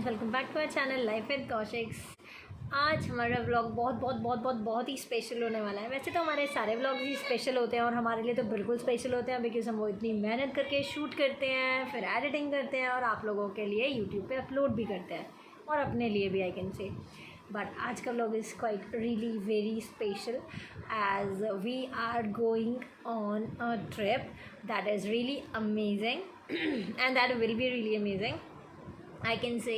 Friends, welcome back to our channel life with Kaushiks. आज हमारा vlog बहुत ही स्पेशल होने वाला है। वैसे तो हमारे सारे व्लॉग्स ही स्पेशल होते हैं और हमारे लिए तो बिल्कुल स्पेशल होते हैं बिकॉज हम वो इतनी मेहनत करके शूट करते हैं, फिर एडिटिंग करते हैं और आप लोगों के लिए यूट्यूब पे अपलोड भी करते हैं और अपने लिए भी, आई कैन से। बट आज का vlog is quite really very special as we are going on a trip that is really amazing and that will be really amazing, I can say.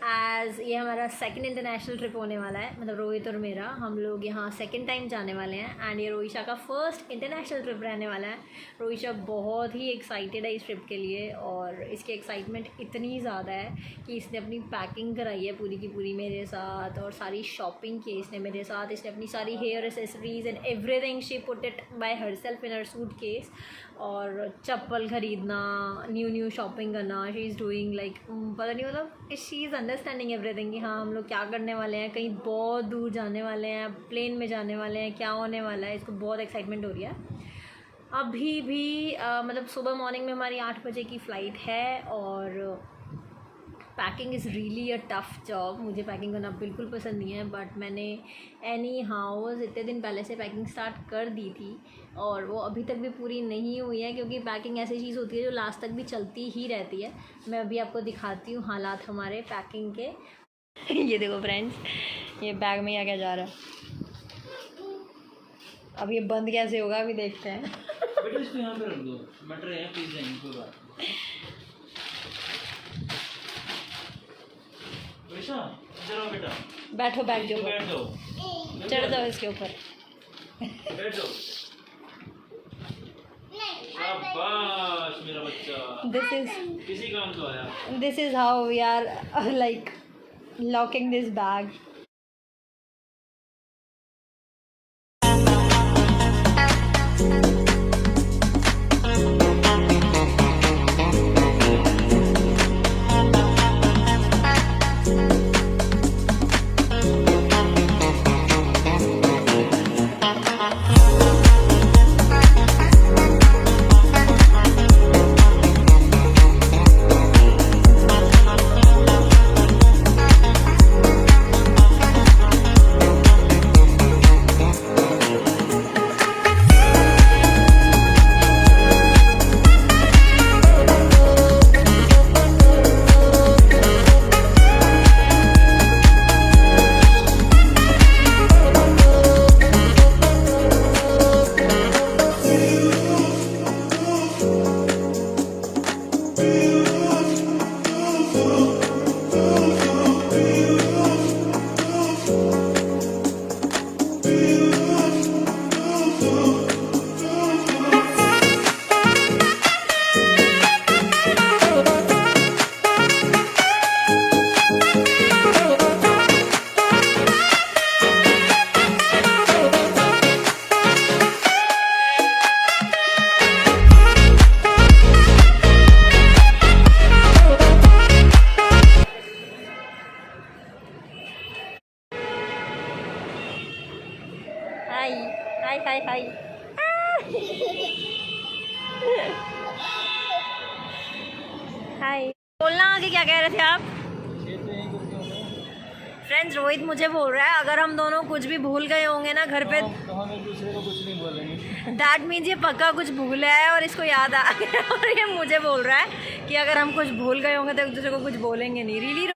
As ये हमारा सेकंड इंटरनेशनल ट्रिप होने वाला है, मतलब रोहित और मेरा। हम लोग यहाँ सेकंड टाइम जाने वाले हैं एंड ये रोहिशा का फर्स्ट इंटरनेशनल ट्रिप रहने वाला है। रोहिशा बहुत ही एक्साइटेड है इस ट्रिप के लिए और इसकी एक्साइटमेंट इतनी ज़्यादा है कि इसने अपनी पैकिंग कराई है पूरी की पूरी मेरे साथ और सारी शॉपिंग की इसने मेरे साथ। इसने अपनी सारी hair accessories and everything she put it by herself in her suitcase. और चप्पल ख़रीदना, न्यू शॉपिंग करना, शी इज़ डूइंग लाइक पता नहीं, मतलब शी इज़ अंडरस्टैंडिंग एवरीथिंग कि हाँ हम लोग क्या करने वाले हैं, कहीं बहुत दूर जाने वाले हैं, प्लेन में जाने वाले हैं, क्या होने वाला है। इसको बहुत एक्साइटमेंट हो रही है। अभी भी मतलब सुबह मॉर्निंग में हमारी 8 बजे की फ़्लाइट है और packing is really a tough job. मुझे पैकिंग करना बिल्कुल पसंद नहीं है, बट मैंने एनी हाउस इतने दिन पहले से पैकिंग स्टार्ट कर दी थी और वो अभी तक भी पूरी नहीं हुई है क्योंकि पैकिंग ऐसी चीज़ होती है जो लास्ट तक भी चलती ही रहती है। मैं अभी आपको दिखाती हूँ हालात हमारे पैकिंग के। ये देखो फ्रेंड्स, ये बैग में क्या जा रहा है। अब ये बंद कैसे होगा अभी देखते हैं। बेटा इसको यहाँ पे रख दो, मटर है पीस देंगे कोई बात नहीं। बेटा बैठो, बैठ जाओ, बैठ जाओ, चढ़ जाओ इसके ऊपर, बैठ जाओ। शाबाश मेरा बच्चा, किसी काम तो आया। This is how we are like locking this bag. Hi hi. बोलना आगे, क्या कह रहे थे आप? फ्रेंड्स, रोहित मुझे बोल रहा है अगर हम दोनों कुछ भी भूल गए होंगे ना घर पे तो हम एक दूसरे को कुछ नहीं बोलेंगे। दैट मीन्स ये पक्का कुछ भूला है और इसको याद आ गया और ये मुझे बोल रहा है कि अगर हम कुछ भूल गए होंगे तो एक दूसरे को कुछ बोलेंगे नहीं। Really.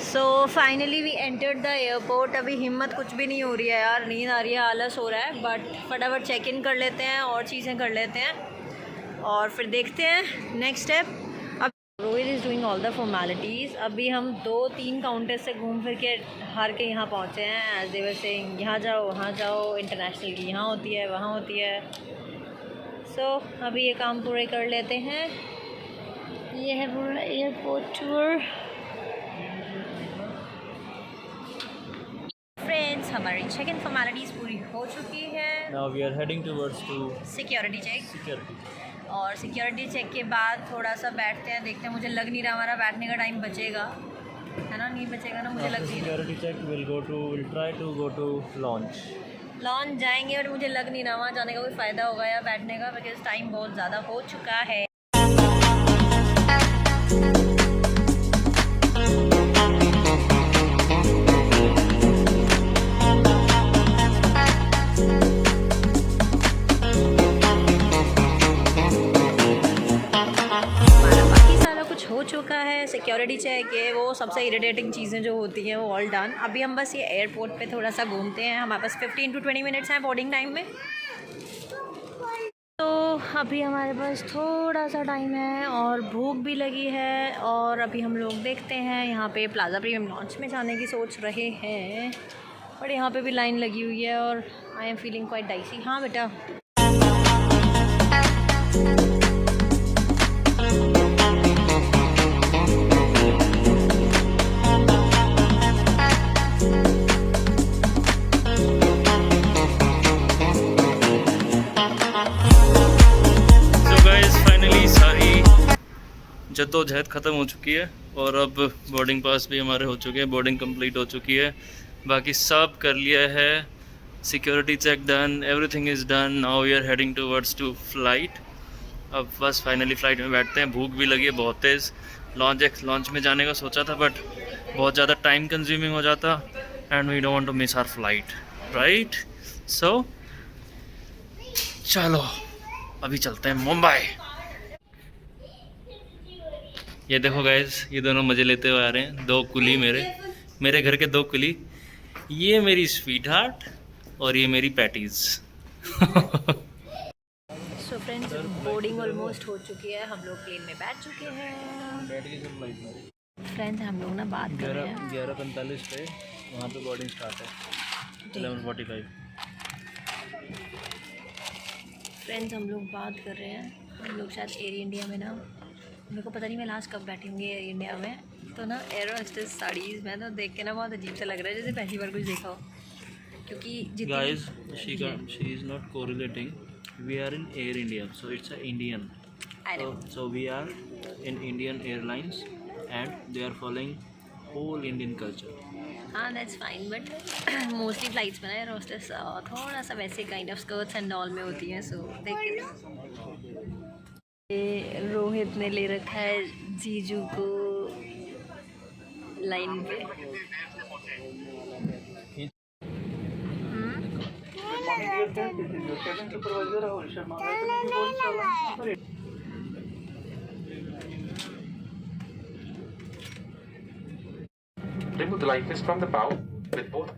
So finally we entered the airport. अभी हिम्मत कुछ भी नहीं हो रही है यार, नींद आ रही है, आलस हो रहा है, बट फटाफट चेक इन कर लेते हैं और चीज़ें कर लेते हैं और फिर देखते हैं नेक्स्ट स्टेप। अब Rohit is doing all the formalities. अभी हम 2-3 काउंटर से घूम फिर के हार के यहाँ पहुँचे हैं। एज दे वर सेइंग यहाँ जाओ, वहाँ जाओ, इंटरनेशनल की यहाँ होती है, वहाँ होती है। सो अभी ये काम पूरे कर लेते हैं। ये है पूरा एयरपोर्ट टूर। फ्रेंड्स, हमारी चेक इन फॉर्मेलिटीज़ पूरी हो चुकी है। Now we are heading towards to security check. security. और सिक्योरिटी चेक के बाद थोड़ा सा बैठते हैं, देखते हैं। मुझे लग नहीं रहा हमारा बैठने का टाइम बचेगा, है ना? नहीं बचेगा ना, मुझे लग नहीं रहा। Security check we'll try to go to launch. Launch जाएंगे और मुझे लग नहीं रहा वहाँ जाने का कोई फ़ायदा होगा या बैठने का, बिकॉज टाइम बहुत ज़्यादा हो चुका है। सिक्योरिटी चेक है, वो सबसे इरिटेटिंग चीज़ें जो होती हैं वो ऑल डन। अभी हम बस ये एयरपोर्ट पे थोड़ा सा घूमते हैं, हमारे पास 15 to 20 मिनट्स हैं बोर्डिंग टाइम में। तो अभी हमारे पास थोड़ा सा टाइम है और भूख भी लगी है, और अभी हम लोग देखते हैं यहाँ पे प्लाज़ा प्रीमियम लॉन्च में जाने की सोच रहे हैं, बट यहाँ पे भी लाइन लगी हुई है और I am feeling quite dicey. हाँ बेटा, जद्दोजहद ख़त्म हो चुकी है और अब बोर्डिंग पास भी हमारे हो चुके हैं, बोर्डिंग कंप्लीट हो चुकी है, बाकी सब कर लिया है, security check done, everything is done. Now we are heading towards to flight. अब बस फाइनली फ़्लाइट में बैठते हैं। भूख भी लगी है बहुत तेज़। लॉन्च में जाने का सोचा था बट बहुत ज़्यादा टाइम कंज्यूमिंग हो जाता and we don't want to miss our flight, right? So चलो अभी चलते हैं मुंबई। ये देखो गाइस, ये दोनों मज़े लेते हुए आ रहे हैं, दो कुली मेरे घर के दो कुली। ये मेरी स्वीट हार्ट और ये मेरी patties. So friends, boarding almost हो चुकी है, हम लोग प्लेन में बैठ चुके हैं। फ्रेंड्स, हम लोग ना बात कर रहे हैं 11:45 पे वहाँ पे बोर्डिंग स्टार्ट है, 11:45। फ्रेंड्स, हम लोग बात कर रहे हैं, हम लोग शायद एयर इंडिया में ना, मेरे को पता नहीं मैं लास्ट कब बैठी होंगी एयर इंडिया में, तो ना एयर होस्टेस साड़ीज़ में तो देख के ना बहुत अजीब सा लग रहा है, जैसे पहली बार कुछ देखा हो, क्योंकि guys she is not correlating, we are in Air India so it's a Indian, so we are in Indian Airlines and they are following whole Indian culture. हाँ, that's fine, but mostly flights में ना air hostess थोड़ा सा वैसे kind of skirts and all में होती हैं, सो देख। ये रोहित ने ले रखा है जीजू को लाइन पे। Remove the life vest from the bow with both.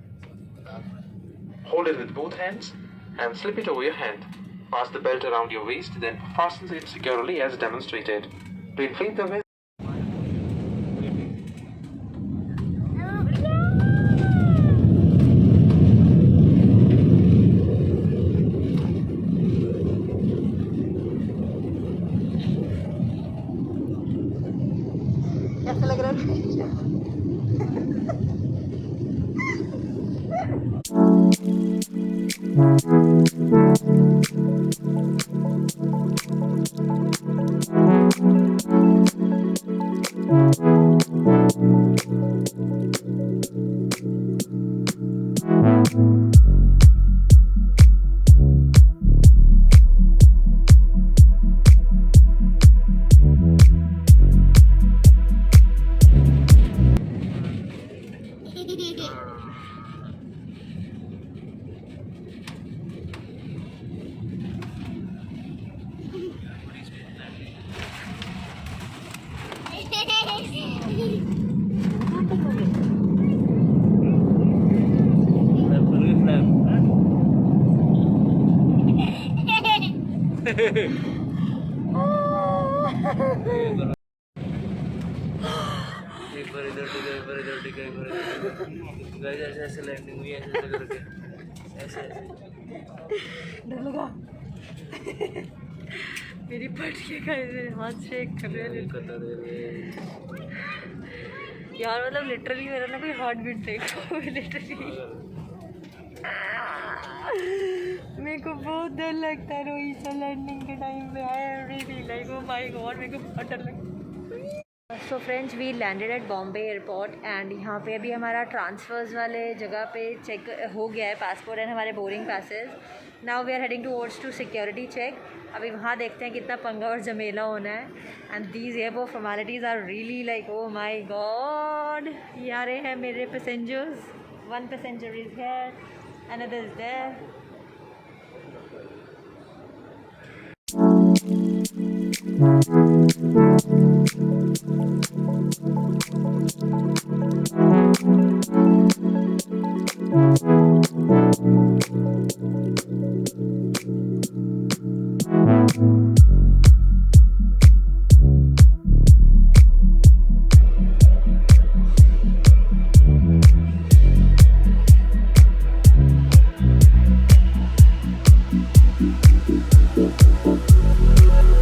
Hold it with both hands and slip it over your hand. Pass the belt around your waist, then fasten it securely as demonstrated. To inflate the vest. कैसा लग रहा है? एक बार इधर टिका, एक बार इधर टिका, एक बार इधर। गाइस ऐसे ऐसे लैंडिंग हुई है, ऐसे करके ऐसे। डर लगा। मेरी पटके का हाथ शेक कर रहे हैं यार, मतलब लिटरली मेरा ना कोई हार्ट बीट देखो, लिटरली मेरे को बहुत डर लगता है रोहित सर लैंडिंग के टाइम पे। I am really like oh my God, मेरे को बहुत डर लगता है। So friends, we landed at Bombay airport and यहाँ पे अभी हमारा ट्रांसफ़र्स वाले जगह पे चेक हो गया है पासपोर्ट एंड हमारे boarding passes. Now we are heading towards to security check. अभी वहाँ देखते हैं कितना पंगा और झमेला होना है। And these airport formalities are really like oh my God. ये आ रहे हैं मेरे passengers, one passenger is here, another is there.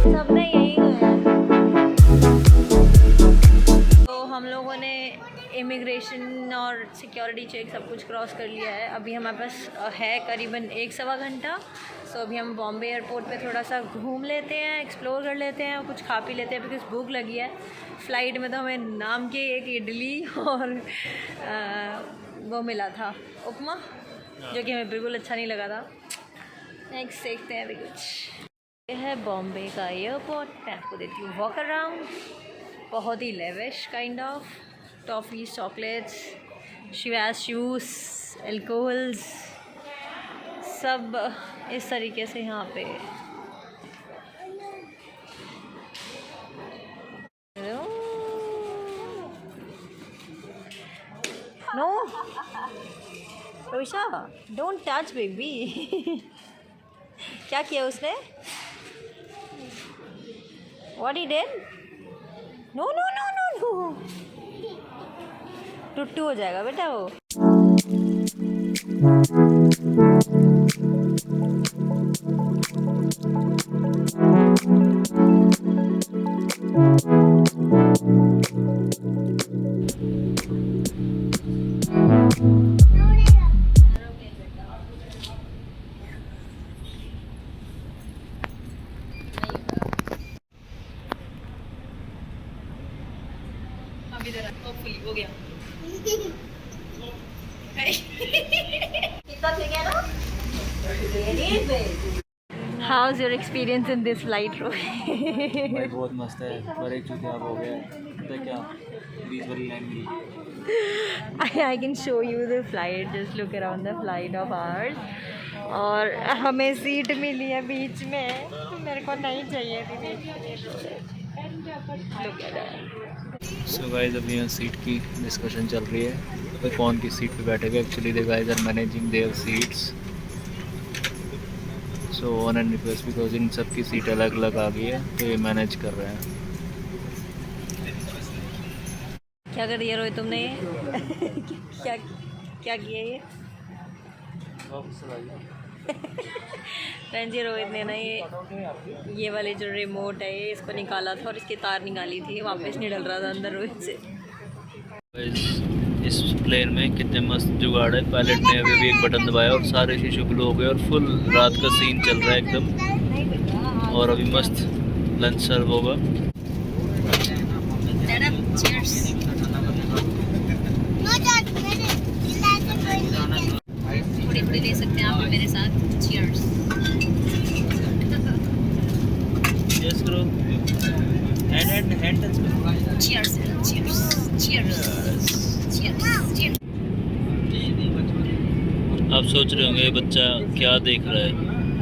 सबने यही गया। तो हम लोगों ने इमिग्रेशन और सिक्योरिटी चेक सब कुछ क्रॉस कर लिया है। अभी हमारे पास है करीबन 1-1.25 घंटा। सो अभी हम बॉम्बे एयरपोर्ट पे थोड़ा सा घूम लेते हैं, एक्सप्लोर कर लेते हैं और कुछ खा पी लेते हैं बिकॉज़ भूख लगी है। फ़्लाइट में तो हमें नाम की एक इडली और वो मिला था उपमा, जो कि हमें बिल्कुल अच्छा नहीं लगा था। नेक्स्ट देखते हैं अभी कुछ। ये है बॉम्बे का एयरपोर्ट। मैं आपको देती हूँ वॉक अराउंड। बहुत ही lavish kind of toffees, chocolates, Chivas shoes, alcohols, सब इस तरीके से यहाँ पे। No Rosha, don't touch baby. क्या किया उसने? What he did? No no no no no. टुट्टू हो जाएगा बेटा वो। अभी जरा होपफुली हो गया। कितना थे क्या ना? How's your experience in this flight, Rohit? भाई बहुत मस्त है, पर एक चुतियाब हो गया है। पता है क्या, 20 वाली लाइन मिली। I can show you the flight. Just look around the flight of ours. और हमें सीट मिली है बीच में। मेरे को नहीं चाहिए थी बीच में। Look at that. So guys अभी यहाँ सीट की डिस्कशन चल रही है, तो कौन की सीट पे बैठेगा। Actually the guys are managing their seats, so on and request because इन सब की सीट अलग अलग आ गई है, तो ये मैनेज कर रहे हैं। क्या कर दिया रोहित तुमने ये? क्या क्या किया ये? फ्रेंड्स, ये रोहित ने ना ये वाले जो रिमोट है ये इसको निकाला था और इसकी तार निकाली थी, वापस नहीं डल रहा था अंदर रोहित से। इस प्लेन में कितने मस्त जुगाड़ है। पायलट ने अभी भी एक बटन दबाया और सारे शीशे ब्लू हो गए और फुल रात का सीन चल रहा है एकदम। और अभी मस्त लंच सर्व होगा। थोड़ी थोड़ी ले सकते हैं आप मेरे साथ। चीयर्स। यस करो, हैंड टच करो। Cheers cheers cheers cheers. आप सोच रहे होंगे ये बच्चा क्या देख रहा है,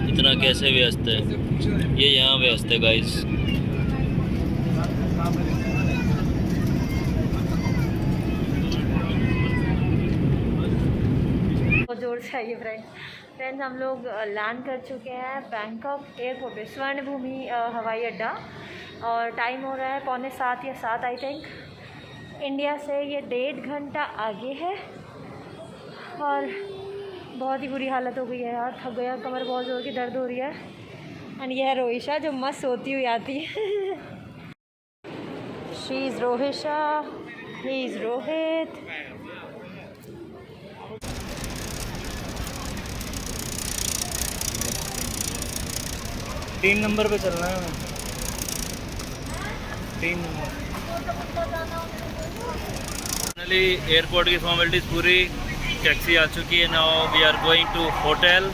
इतना कैसे व्यस्त है। ये यहाँ व्यस्त है गाइस। बहुत जोर से आइए फ्रेंड्स, हम लोग लैंड कर चुके हैं बैंकॉक एयरपोर्ट पे, स्वर्ण भूमि हवाई अड्डा। और टाइम हो रहा है 6:45 या 7 आई थिंक। इंडिया से ये 1.5 घंटा आगे है। और बहुत ही बुरी हालत हो गई है यार, थक गया, कमर बहुत ज़ोर की दर्द हो रही है। एंड यह है रोहिशा जो मस्त सोती हुई आती है। She is Rohisha, he is Rohit. 3 number पे चलना है, 3 नंबर। फाइनली एयरपोर्ट की फॉर्मेलिटीज़ पूरी, टैक्सी आ चुकी है। Now we are going to hotel.